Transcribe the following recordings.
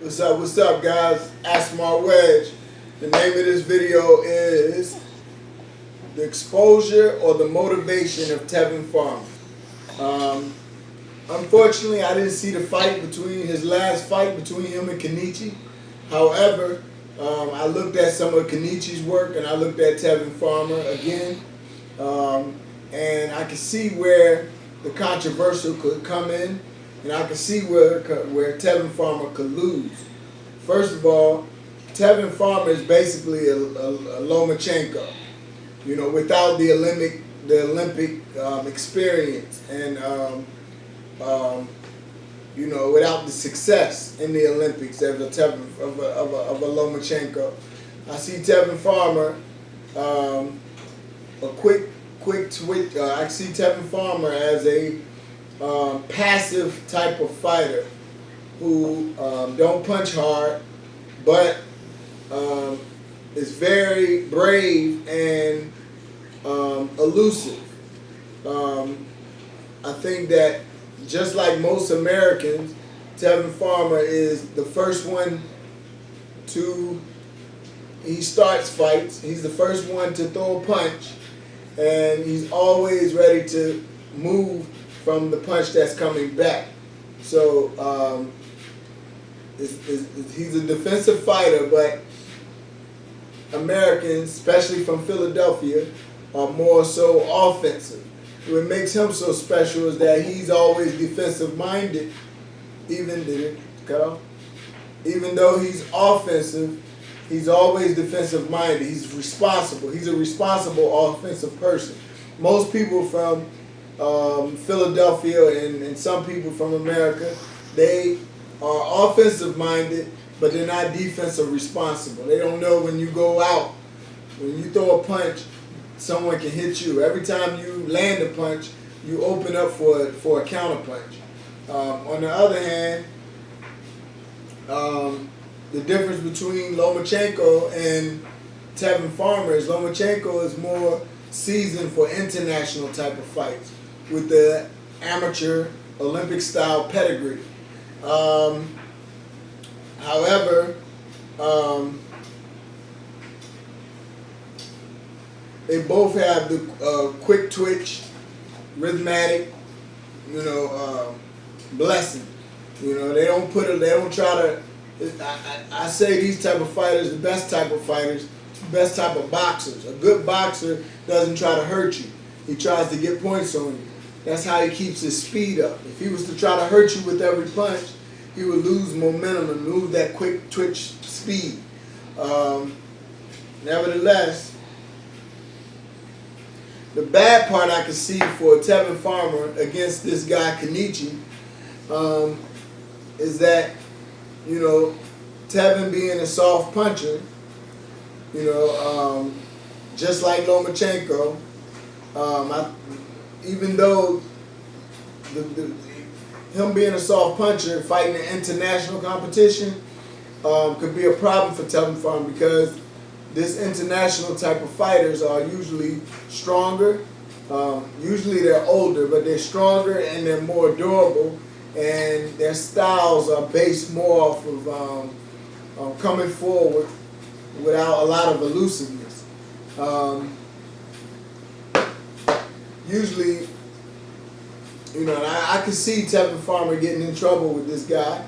What's up, guys? Ask My Wedge. The name of this video is The Exposure or the Motivation of Tevin Farmer. Unfortunately, I didn't see the his last fight between him and Kenichi. However, I looked at some of Kenichi's work and I looked at Tevin Farmer again. And I could see where the controversial could come in, and I could see where Tevin Farmer could lose. First of all, Tevin Farmer is basically a Lomachenko, without the Olympic experience and without the success in the Olympics of a Lomachenko. I see Tevin Farmer a quick twitch. I see Tevin Farmer as a passive type of fighter who don't punch hard, but is very brave and elusive. I think that just like most Americans, Tevin Farmer is the first one he starts fights. He's the first one to throw a punch, and he's always ready to move from the punch that's coming back. So he's a defensive fighter, but Americans, especially from Philadelphia, are more so offensive. What makes him so special is that he's always defensive minded, even though he's offensive. He's always defensive minded. He's responsible. He's a responsible offensive person. Most people from Philadelphia and some people from America, they are offensive minded, but they're not defensive responsible. They don't know when you go out, when you throw a punch, someone can hit you. Every time you land a punch, you open up for a counter punch. On the other hand, the difference between Lomachenko and Tevin Farmer is Lomachenko is more seasoned for international type of fights with the amateur Olympic style pedigree. However, they both have the quick twitch, rhythmatic, blessing. They don't try to. I say these type of fighters, the best type of fighters, best type of boxers. A good boxer doesn't try to hurt you. He tries to get points on you. That's how he keeps his speed up. If he was to try to hurt you with every punch, he would lose momentum and lose that quick twitch speed. Nevertheless, the bad part I can see for Tevin Farmer against this guy Kenichi is that, Tevin being a soft puncher, just like Lomachenko, even though him being a soft puncher fighting in international competition could be a problem for Tevin Farmer, because this international type of fighters are usually stronger. Usually they're older, but they're stronger and they're more durable, and their styles are based more off of coming forward without a lot of elusiveness. Usually, and I can see Tevin Farmer getting in trouble with this guy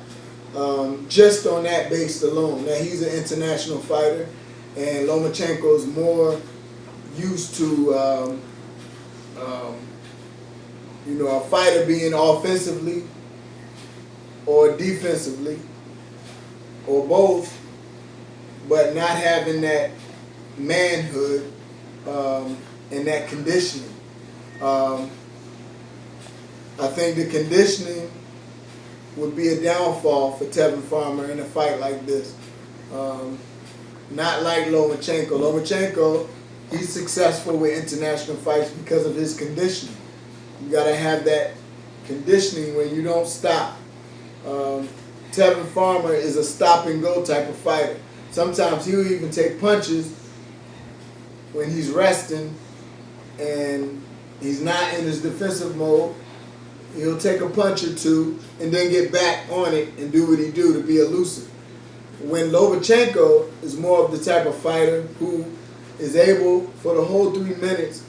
just on that base alone, that he's an international fighter, and Lomachenko is more used to a fighter being offensively or defensively or both, but not having that manhood and that conditioning. I think the conditioning would be a downfall for Tevin Farmer in a fight like this. Not like Lomachenko. Lomachenko, he's successful with international fights because of his conditioning. You got to have that conditioning when you don't stop. Tevin Farmer is a stop and go type of fighter. Sometimes he'll even take punches when he's resting and he's not in his defensive mode. He'll take a punch or two and then get back on it and do what he do to be elusive. When Lomachenko is more of the type of fighter who is able, for the whole 3 minutes,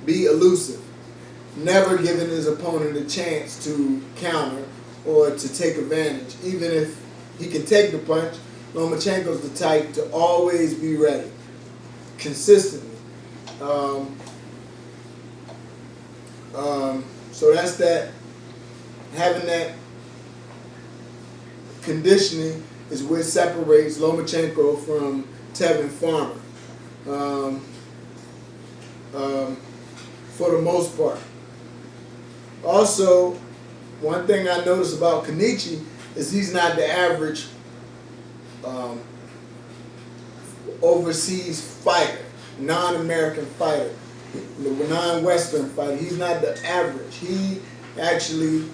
be elusive, never giving his opponent a chance to counter or to take advantage. Even if he can take the punch, Lomachenko's the type to always be ready, consistently. So that's that. Having that conditioning is what separates Lomachenko from Tevin Farmer, for the most part. Also, one thing I noticed about Kenichi is he's not the average overseas fighter, non-American fighter, non-Western fighter. He's not the average. He actually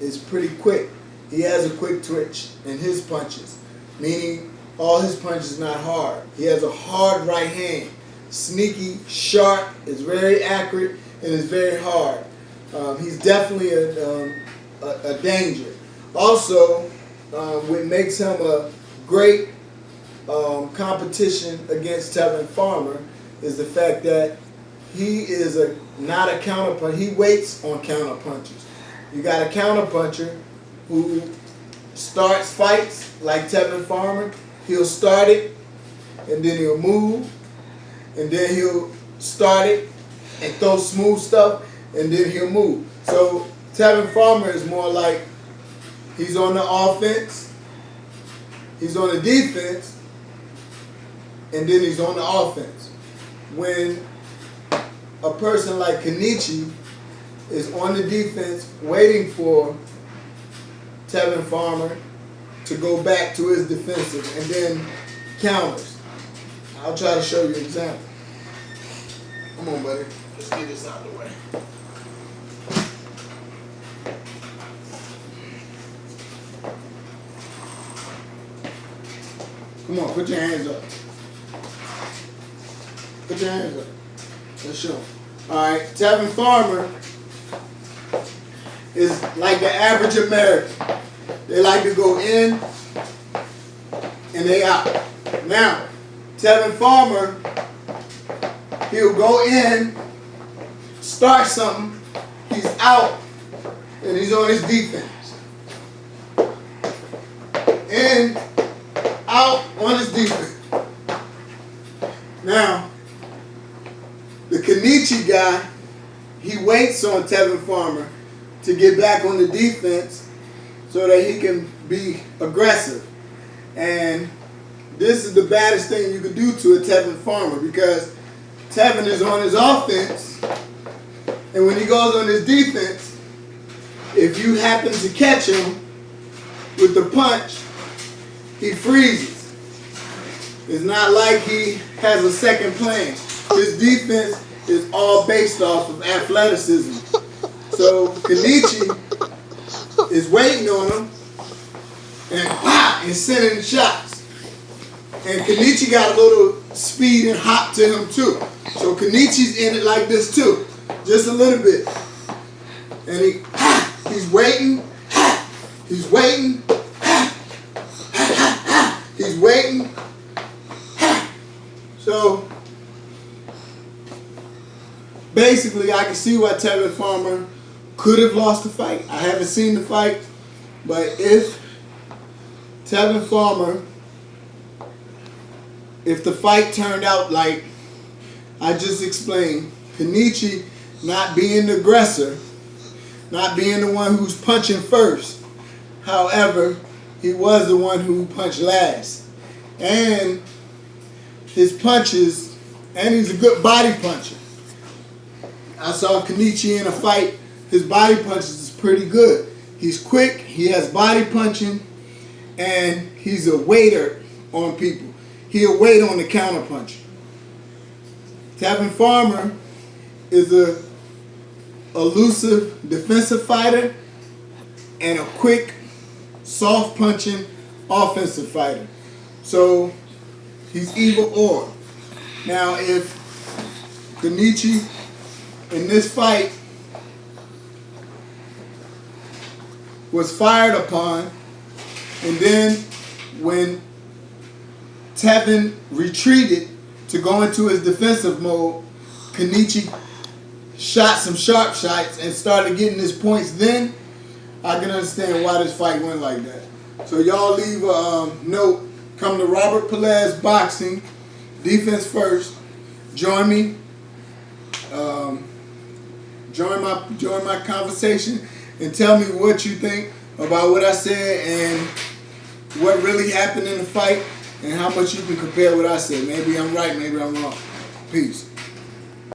is pretty quick. He has a quick twitch in his punches, meaning all his punches not hard. He has a hard right hand, sneaky, sharp, is very accurate, and is very hard. He's definitely a danger. Also, what makes him a great competition against Tevin Farmer is the fact that he is not a counterpuncher. He waits on counterpunches. You got a counterpuncher who starts fights like Tevin Farmer. He'll start it, and then he'll move, and then he'll start it and throw smooth stuff, and then he'll move. So Tevin Farmer is more like he's on the offense, he's on the defense, and then he's on the offense. When a person like Kenichi is on the defense waiting for Tevin Farmer to go back to his defensive and then counters. I'll try to show you an example. Come on, buddy. Let's get this out of the way. Come on, put your hands up. Put your hands up. Let's show. All right, Tevin Farmer is like the average American. They like to go in and they out. Now, Tevin Farmer, he'll go in, start something, he's out, and he's on his defense. In, out, on his defense. Now, the Kenichi guy, he waits on Tevin Farmer to get back on the defense so that he can be aggressive. And this is the baddest thing you can do to a Tevin Farmer, because Tevin is on his offense, and when he goes on his defense, if you happen to catch him with the punch, he freezes. It's not like he has a second plan. His defense is all based off of athleticism. So Kenichi is waiting on him and sending shots. And Kenichi got a little speed and hop to him too. So Kenichi's in it like this too, just a little bit. And he's waiting, he's waiting, he's waiting. So basically, I can see why Tevin Farmer could have lost the fight. I haven't seen the fight, but if Tevin Farmer, if the fight turned out like I just explained, Kenichi not being the aggressor, not being the one who's punching first, however, he was the one who punched last. And his punches, and he's a good body puncher. I saw Kenichi in a fight. His body punches is pretty good. He's quick, he has body punching, and he's a waiter on people. He'll wait on the counter punch. Tevin Farmer is a elusive defensive fighter and a quick, soft punching offensive fighter. So he's either or. Now if Kenichi in this fight was fired upon, and then when Tevin retreated to go into his defensive mode, Kenichi shot some sharp shots and started getting his points, then I can understand why this fight went like that. So y'all leave a note. Come to Robert Pelez Boxing, defense first. Join me. Join my conversation and tell me what you think about what I said and what really happened in the fight and how much you can compare what I said. Maybe I'm right, maybe I'm wrong. Peace.